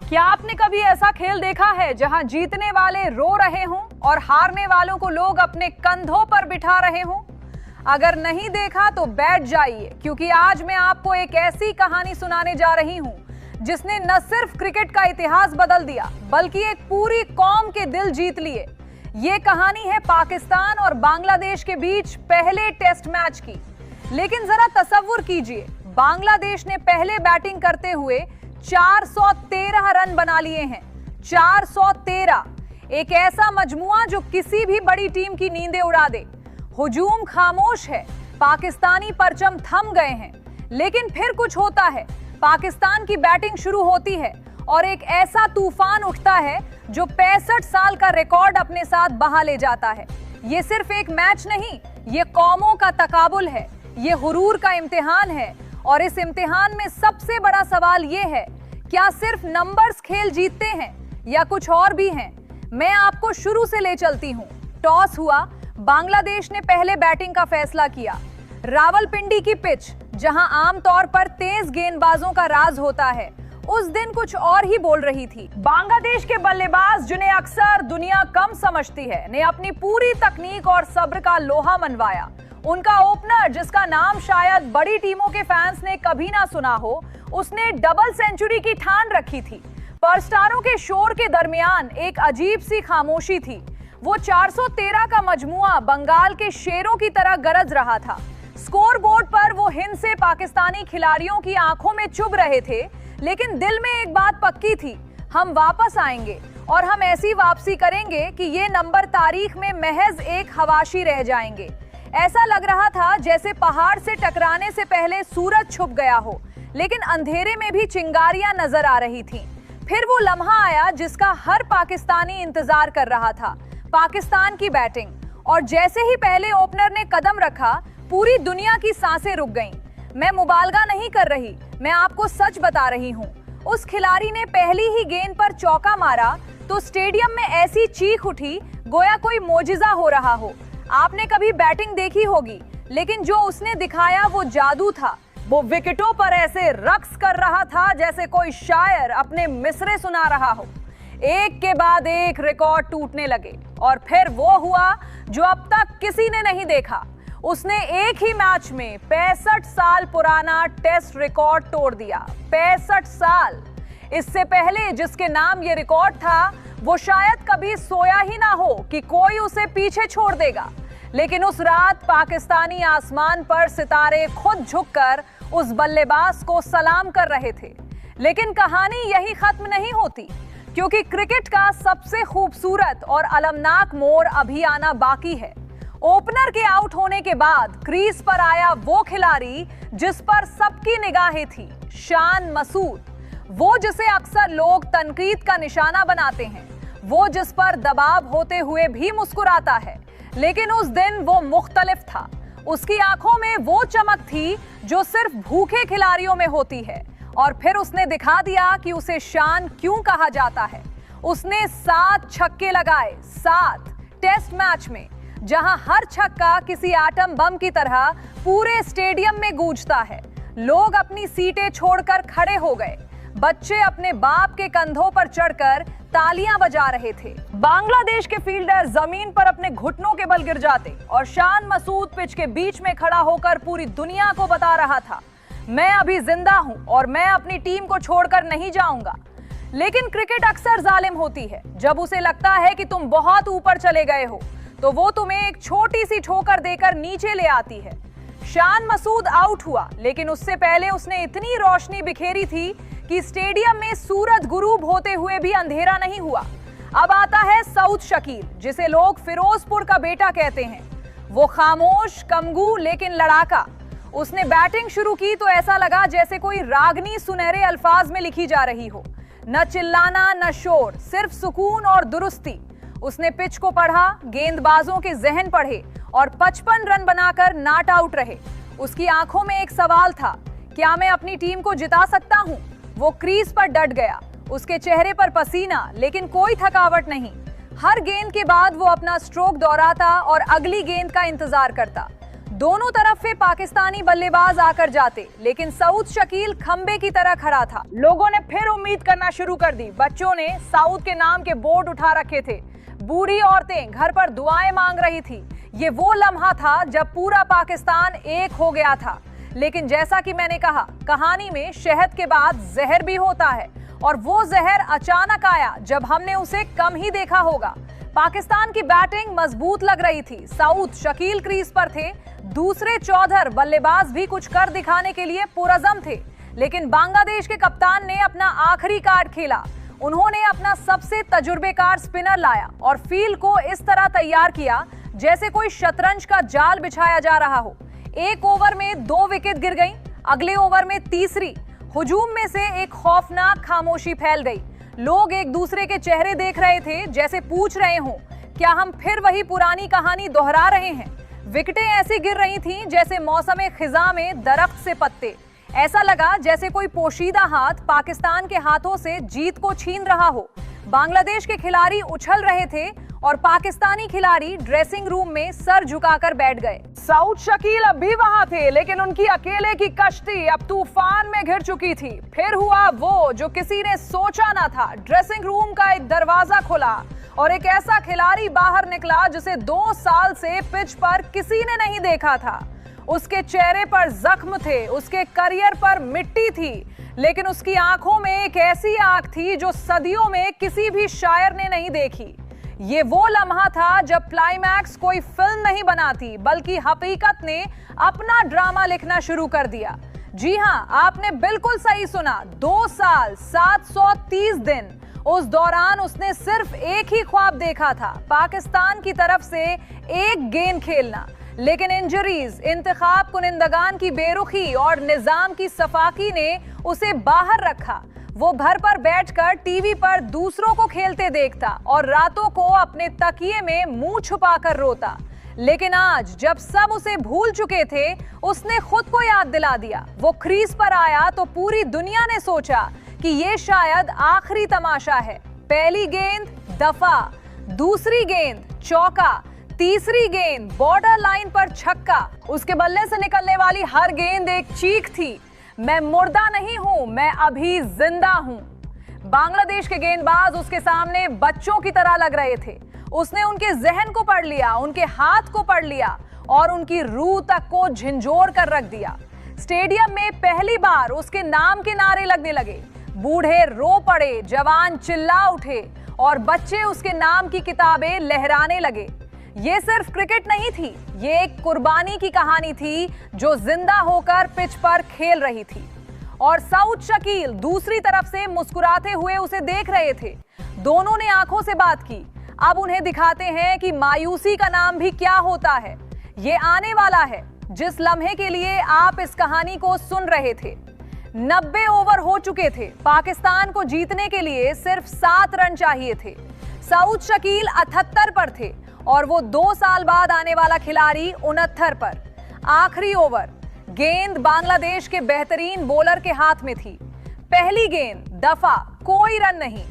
क्या आपने कभी ऐसा खेल देखा है जहां जीतने वाले रो रहे हों और हारने वालों को लोग अपने कंधों पर बिठा रहे हों? अगर नहीं देखा तो बैठ जाइए, क्योंकि आज मैं आपको एक ऐसी कहानी सुनाने जा रही हूं जिसने न सिर्फ क्रिकेट का इतिहास बदल दिया बल्कि एक पूरी कौम के दिल जीत लिए। ये कहानी है पाकिस्तान और बांग्लादेश के बीच पहले टेस्ट मैच की। लेकिन जरा तसव्वुर कीजिए, बांग्लादेश ने पहले बैटिंग करते हुए 413 रन बना लिए हैं। 413, एक ऐसा मजमुआ जो किसी भी बड़ी टीम की नींदें उड़ा दे। हुजूम खामोश है, पाकिस्तानी परचम थम गए हैं, लेकिन फिर कुछ होता है। पाकिस्तान की बैटिंग शुरू होती है और एक ऐसा तूफान उठता है जो 65 साल का रिकॉर्ड अपने साथ बहा ले जाता है। ये सिर्फ एक मैच नहीं, ये कौमों का तकाबुल है, ये हुरूर का इम्तिहान है। और इस इम्तिहान में सबसे बड़ा सवाल ये है, क्या सिर्फ नंबर्स खेल जीतते हैं या कुछ और भी हैं? मैं आपको शुरू से ले चलती हूँ। टॉस हुआ, बांग्लादेश ने पहले बैटिंग का फैसला किया। रावलपिंडी की पिच, जहां आमतौर पर तेज गेंदबाजों का राज होता है, उस दिन कुछ और ही बोल रही थी। बांग्लादेश के बल्लेबाज, जिन्हें अक्सर दुनिया कम समझती है, ने अपनी पूरी तकनीक और सब्र का लोहा मनवाया। उनका ओपनर, जिसका नाम शायद बड़ी टीमों के फैंस ने कभी ना सुना हो, उसने डबल सेंचुरी की ठान रखी थी। पर स्टारों के शोर के दरमियान एक अजीब सी खामोशी थी। वो 413 का मजमुआ बंगाल के शेरों की तरह गरज रहा था। स्कोर बोर्ड पर वो हिंद से पाकिस्तानी खिलाड़ियों की आंखों में चुभ रहे थे, लेकिन दिल में एक बात पक्की थी, हम वापस आएंगे और हम ऐसी वापसी करेंगे कि ये नंबर तारीख में महज एक हवाशी रह जाएंगे। ऐसा लग रहा था जैसे पहाड़ से टकराने से पहले सूरज छुप गया हो, लेकिन अंधेरे में भी चिंगारियां नजर आ रही थीं। फिर वो लम्हा आया जिसका हर पाकिस्तानी इंतजार कर रहा था, पाकिस्तान की बैटिंग। और जैसे ही पहले ओपनर ने कदम रखा, पूरी दुनिया की सांसें रुक गईं। मैं मुबालगा नहीं कर रही, मैं आपको सच बता रही हूँ। उस खिलाड़ी ने पहली ही गेंद पर चौका मारा तो स्टेडियम में ऐसी चीख उठी गोया कोई मोजिजा हो रहा हो। आपने कभी बैटिंग देखी होगी, लेकिन जो उसने दिखाया वो जादू था। वो विकेटों पर ऐसे रक्स कर रहा था जैसे कोई शायर अपने मिसरे सुना रहा हो। एक के बाद एक रिकॉर्ड टूटने लगे और फिर वो हुआ जो अब तक किसी ने नहीं देखा। उसने एक ही मैच में 65 साल पुराना टेस्ट रिकॉर्ड तोड़ दिया। 65 साल। इससे पहले जिसके नाम ये रिकॉर्ड था, वो शायद कभी सोया ही ना हो कि कोई उसे पीछे छोड़ देगा। लेकिन उस रात पाकिस्तानी आसमान पर सितारे खुद झुककर उस बल्लेबाज को सलाम कर रहे थे। लेकिन कहानी यही खत्म नहीं होती, क्योंकि क्रिकेट का सबसे खूबसूरत और अलमनाक मोड़ अभी आना बाकी है। ओपनर के आउट होने के बाद क्रीज पर आया वो खिलाड़ी जिस पर सबकी निगाहें थी, शान मसूद। वो जिसे अक्सर लोग तनकीद का निशाना बनाते हैं, वो जिस पर दबाव होते हुए भी मुस्कुराता है। लेकिन उस दिन वो मुख्तलिफ था। उसकी आंखों में वो चमक थी जो सिर्फ भूखे खिलाड़ियों में होती है। और फिर उसने दिखा दिया कि उसे शान क्यों कहा जाता है। उसने 7 छक्के लगाए, 7 टेस्ट मैच में, जहां हर छक्का किसी एटम बम की तरह पूरे स्टेडियम में गूंजता है। लोग अपनी सीटें छोड़कर खड़े हो गए। बच्चे अपने बाप के कंधों पर चढ़कर तालियां बजा रहे थे। बांग्लादेश के फील्डर जमीन पर अपने घुटनों के बल गिर जाते और शान मसूद पिच के बीच में खड़ा होकर पूरी दुनिया को बता रहा था, मैं अभी जिंदा हूं और मैं अपनी टीम को छोड़कर नहीं जाऊंगा। लेकिन क्रिकेट अक्सर जालिम होती है। जब उसे लगता है कि तुम बहुत ऊपर चले गए हो, तो वो तुम्हें एक छोटी सी ठोकर देकर नीचे ले आती है। शान मसूद आउट हुआ, लेकिन उससे पहले उसने इतनी रोशनी बिखेरी थी कि स्टेडियम में सूरज गुरूब होते हुए भी अंधेरा नहीं हुआ। अब आता है सऊद शकील, जिसे लोग फिरोजपुर का बेटा कहते हैं। वो खामोश, कमगू, लेकिन लड़ाका। उसने बैटिंग शुरू की तो ऐसा लगा जैसे कोई रागनी सुनहरे अल्फाज में लिखी जा रही हो। न चिल्लाना, न शोर, सिर्फ सुकून और दुरुस्ती। उसने पिच को पढ़ा, गेंदबाजों के जहन पढ़े और 55 रन बनाकर नॉट आउट रहे। उसकी आंखों में एक सवाल था, क्या मैं अपनी टीम को जिता सकता हूं? वो क्रीज पर डट गया, उसके चेहरे पर पसीना, लेकिन कोई थकावट नहीं। हर गेंद के बाद वो अपना स्ट्रोक दोहराता और अगली गेंद का इंतजार करता। दोनों तरफ से पाकिस्तानी बल्लेबाज आकर जाते, लेकिन सऊद शकील खंबे की तरह खड़ा था। लोगों ने फिर उम्मीद करना शुरू कर दी। बच्चों ने सऊद के नाम के बोर्ड उठा रखे थे। बूढ़ी औरतें घर पर दुआएं मांग रही थी। ये वो लम्हा था जब पूरा पाकिस्तान एक हो गया था। लेकिन जैसा कि मैंने कहा, कहानी में शहद के बाद जहर भी होता है, और वो जहर अचानक आया जब हमने उसे कम ही देखा होगा। पाकिस्तान की बैटिंग मजबूत लग रही थी। सऊद शकील क्रीज पर थे, दूसरे चौधर बल्लेबाज भी कुछ कर दिखाने के लिए पुरअज़म थे। लेकिन बांग्लादेश के कप्तान ने अपना आखिरी कार्ड खेला। उन्होंने अपना सबसे तजुर्बेकार स्पिनर लाया और फील्ड को इस तरह तैयार किया जैसे कोई शतरंज का जाल बिछाया जा रहा हो। एक ओवर में 2 विकेट गिर गईं, अगले ओवर में तीसरी। हुजूम में से एक खौफनाक खामोशी फैल गई। लोग एक दूसरे के चेहरे देख रहे थे, जैसे पूछ रहे हों, क्या हम फिर वही पुरानी कहानी दोहरा रहे हैं। विकेटें ऐसी गिर रही थीं जैसे मौसम खिजा में दरख्त से पत्ते। ऐसा लगा जैसे कोई पोशीदा हाथ पाकिस्तान के हाथों से जीत को छीन रहा हो। बांग्लादेश के खिलाड़ी उछल रहे थे और पाकिस्तानी खिलाड़ी ड्रेसिंग रूम में सर झुकाकर बैठ गए। सऊद शकील अब भी वहां थे, लेकिन उनकी अकेले की कश्ती अब तूफान में घिर चुकी थी। फिर हुआ वो जो किसी ने सोचा ना था। ड्रेसिंग रूम का एक दरवाजा खुला और एक ऐसा खिलाड़ी बाहर निकला जिसे 2 साल से पिच पर किसी ने नहीं देखा था। उसके चेहरे पर जख्म थे, उसके करियर पर मिट्टी थी, लेकिन उसकी आंखों में एक ऐसी आंख थी जो सदियों में किसी भी शायर ने नहीं देखी। ये वो लम्हा था जब क्लाइमैक्स कोई फिल्म नहीं बनाती, बल्कि हकीकत ने अपना ड्रामा लिखना शुरू कर दिया। जी हां, आपने बिल्कुल सही सुना। 2 साल 730 दिन। उस दौरान उसने सिर्फ एक ही ख्वाब देखा था, पाकिस्तान की तरफ से एक गेंद खेलना। लेकिन इंजरीज, इंतखाब कुनिंदगान की बेरुखी और निजाम की सफाकी ने उसे बाहर रखा। वो घर पर बैठकर टीवी पर दूसरों को खेलते देखता और रातों को अपने तकिए में मुंह छुपाकर रोता। लेकिन आज जब सब उसे भूल चुके थे, उसने खुद को याद दिला दिया। वो क्रीज पर आया तो पूरी दुनिया ने सोचा कि ये शायद आखिरी तमाशा है। पहली गेंद दफा, दूसरी गेंद चौका, तीसरी गेंद बॉर्डर लाइन पर छक्का। उसके बल्ले से निकलने वाली हर गेंद एक चीख थी, मैं मुर्दा नहीं हूं, मैं अभी जिंदा हूं। बांग्लादेश के गेंदबाज उसके सामने बच्चों की तरह लग रहे थे। उसने उनके जहन को पढ़ लिया, उनके हाथ को पढ़ लिया और उनकी रूह तक को झंझोर कर रख दिया। स्टेडियम में पहली बार उसके नाम के नारे लगने लगे। बूढ़े रो पड़े, जवान चिल्ला उठे और बच्चे उसके नाम की किताबें लहराने लगे। ये सिर्फ क्रिकेट नहीं थी, ये एक कुर्बानी की कहानी थी जो जिंदा होकर पिच पर खेल रही थी। और सऊद शकील दूसरी तरफ से मुस्कुराते हुए उसे देख रहे थे। दोनों ने आंखों से बात की। अब उन्हें दिखाते हैं कि मायूसी का नाम भी क्या होता है। ये आने वाला है जिस लम्हे के लिए आप इस कहानी को सुन रहे थे। 90 ओवर हो चुके थे। पाकिस्तान को जीतने के लिए सिर्फ 7 रन चाहिए थे। सऊद शकील 78 पर थे और वो 2 साल बाद आने वाला खिलाड़ी 69 पर। आखिरी ओवर, गेंद बांग्लादेश के बेहतरीन बॉलर के हाथ में थी। पहली गेंद दफा, कोई रन नहीं।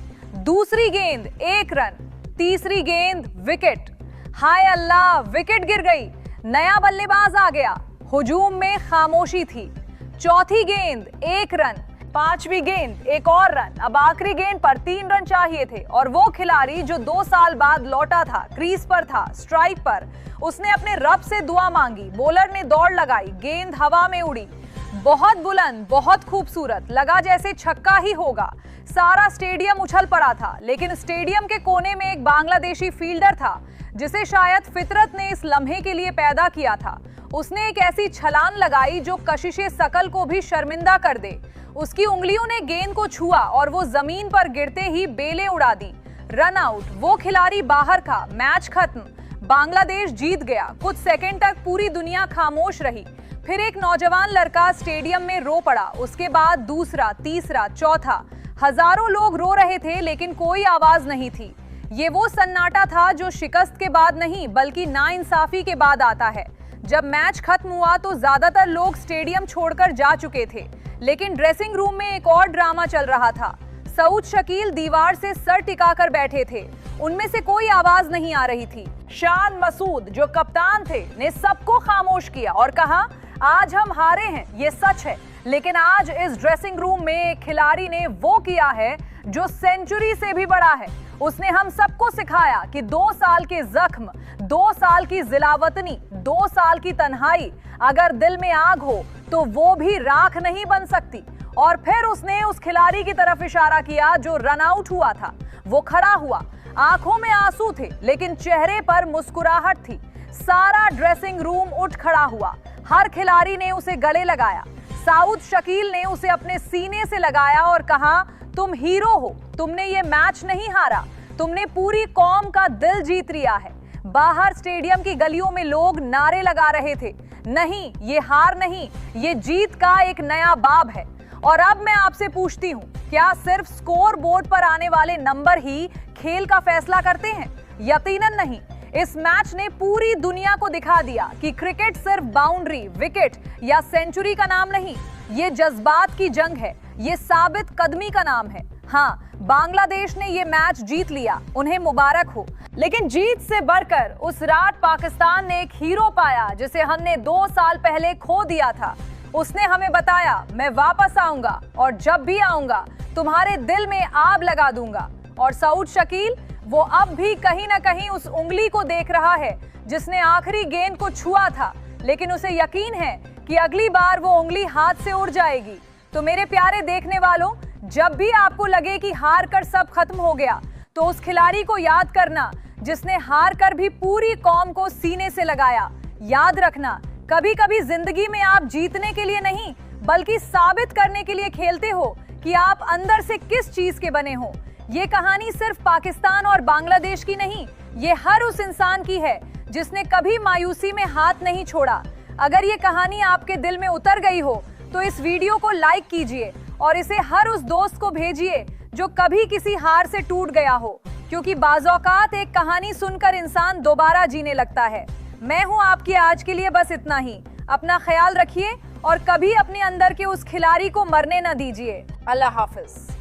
दूसरी गेंद 1 रन, तीसरी गेंद विकेट। हाय अल्लाह, विकेट गिर गई। नया बल्लेबाज आ गया। हुजूम में खामोशी थी। चौथी गेंद 1 रन, पांचवी गेंद 1 और रन। अब आखिरी गेंद पर 3 रन चाहिए थे और वो खिलाड़ी जो 2 साल बाद लौटा था, क्रीज पर था, स्ट्राइक पर, उसने अपने रब से दुआ मांगी। बॉलर ने दौड़ लगाई, गेंद हवा में उड़ी, बहुत बुलंद, बहुत खूबसूरत, लगा जैसे छक्का ही होगा। सारा स्टेडियम उछल पड़ा था, लेकिन स्टेडियम के कोने में एक बांग्लादेशी फील्डर था जिसे शायद फितरत ने इस लम्हे के लिए पैदा किया था। उसने एक ऐसी छलांग लगाई जो कशिशे शकल को भी शर्मिंदा कर दे। उसकी उंगलियों ने गेंद को छुआ और वो जमीन पर गिरते ही बेलें उड़ा दी। रन आउट, वो खिलाड़ी बाहर था। मैच खत्म, बांग्लादेश जीत गया। कुछ सेकंड तक पूरी दुनिया खामोश रही। फिर एक नौजवान लड़का स्टेडियम में रो पड़ा। उसके बाद दूसरा, तीसरा, चौथा। हजारों लोग रो रहे थे, लेकिन कोई आवाज नहीं थी। ये वो सन्नाटा था जो शिकस्त के बाद नहीं, बल्कि नाइंसाफी के बाद आता है। जब मैच खत्म हुआ तो ज्यादातर लोग स्टेडियम छोड़कर जा चुके थे, लेकिन ड्रेसिंग रूम में एक और ड्रामा चल रहा था। सऊद शकील दीवार से सर टिकाकर बैठे थे। उनमें से कोई आवाज नहीं आ रही थी। शान मसूद जो कप्तान थे ने सबको खामोश किया और कहा आज हम हारे हैं, ये सच है, लेकिन आज इस ड्रेसिंग रूम में एक खिलाड़ी ने वो किया है जो सेंचुरी से भी बड़ा है। उसने हम सबको सिखाया कि 2 साल के जख्म, 2 साल की जिलावतनी, 2 साल की तन्हाई, अगर दिल में आग हो तो वो भी राख नहीं बन सकती। और फिर उसने उस खिलाड़ी की तरफ इशारा किया जो रन आउट हुआ था। वो खड़ा हुआ, आंखों में आंसू थे लेकिन चेहरे पर मुस्कुराहट थी। सारा ड्रेसिंग रूम उठ खड़ा हुआ। हर खिलाड़ी ने उसे गले लगाया। साउद शकील ने उसे अपने सीने से लगाया और कहा तुम हीरो हो, तुमने ये मैच नहीं हारा, तुमने पूरी कौम का दिल जीत लिया है। बाहर स्टेडियम की गलियों में लोग नारे लगा रहे थे, नहीं ये हार नहीं, ये जीत का एक नया बाब है। और अब मैं आपसे पूछती हूँ, क्या सिर्फ स्कोर बोर्ड पर आने वाले नंबर ही खेल का फैसला करते हैं? यकीनन नहीं। इस मैच ने पूरी दुनिया को दिखा दिया कि क्रिकेट सिर्फ बाउंड्री, विकेट या सेंचुरी का नाम नहीं, ये जज्बात की जंग है, ये साबित कदमी का नाम है। हाँ, बांग्लादेश ने ये मैच जीत लिया, उन्हें मुबारक हो। लेकिन जीत से बढ़कर उस रात पाकिस्तान ने एक हीरो पाया जिसे हमने 2 साल पहले खो दिया था। उसने हमें बताया मैं वापस आऊंगा और जब भी आऊंगा तुम्हारे दिल में आग लगा दूंगा। और सऊद शकील, वो अब भी कहीं ना कहीं उस उंगली को देख रहा है जिसने आखिरी गेंद को छुआ था, लेकिन उसे यकीन है कि अगली बार वो उंगली हाथ से उड़ जाएगी। तो मेरे प्यारे देखने वालों, जब भी आपको लगे कि हार कर सब खत्म हो गया, तो उस खिलाड़ी को याद करना जिसने हार कर भी पूरी कौम को सीने से लगाया। याद रखना, कभी कभी जिंदगी में आप जीतने के लिए नहीं बल्कि साबित करने के लिए खेलते हो कि आप अंदर से किस चीज के बने हो। ये कहानी सिर्फ पाकिस्तान और बांग्लादेश की नहीं, ये हर उस इंसान की है जिसने कभी मायूसी में हाथ नहीं छोड़ा। अगर ये कहानी आपके दिल में उतर गई हो तो इस वीडियो को लाइक कीजिए और इसे हर उस दोस्त को भेजिए जो कभी किसी हार से टूट गया हो, क्योंकि बाज़ौकात एक कहानी सुनकर इंसान दोबारा जीने लगता है। मैं हूं आपकी आज के लिए बस इतना ही। अपना ख्याल रखिए और कभी अपने अंदर के उस खिलाड़ी को मरने न दीजिए। अल्लाह हाफिज।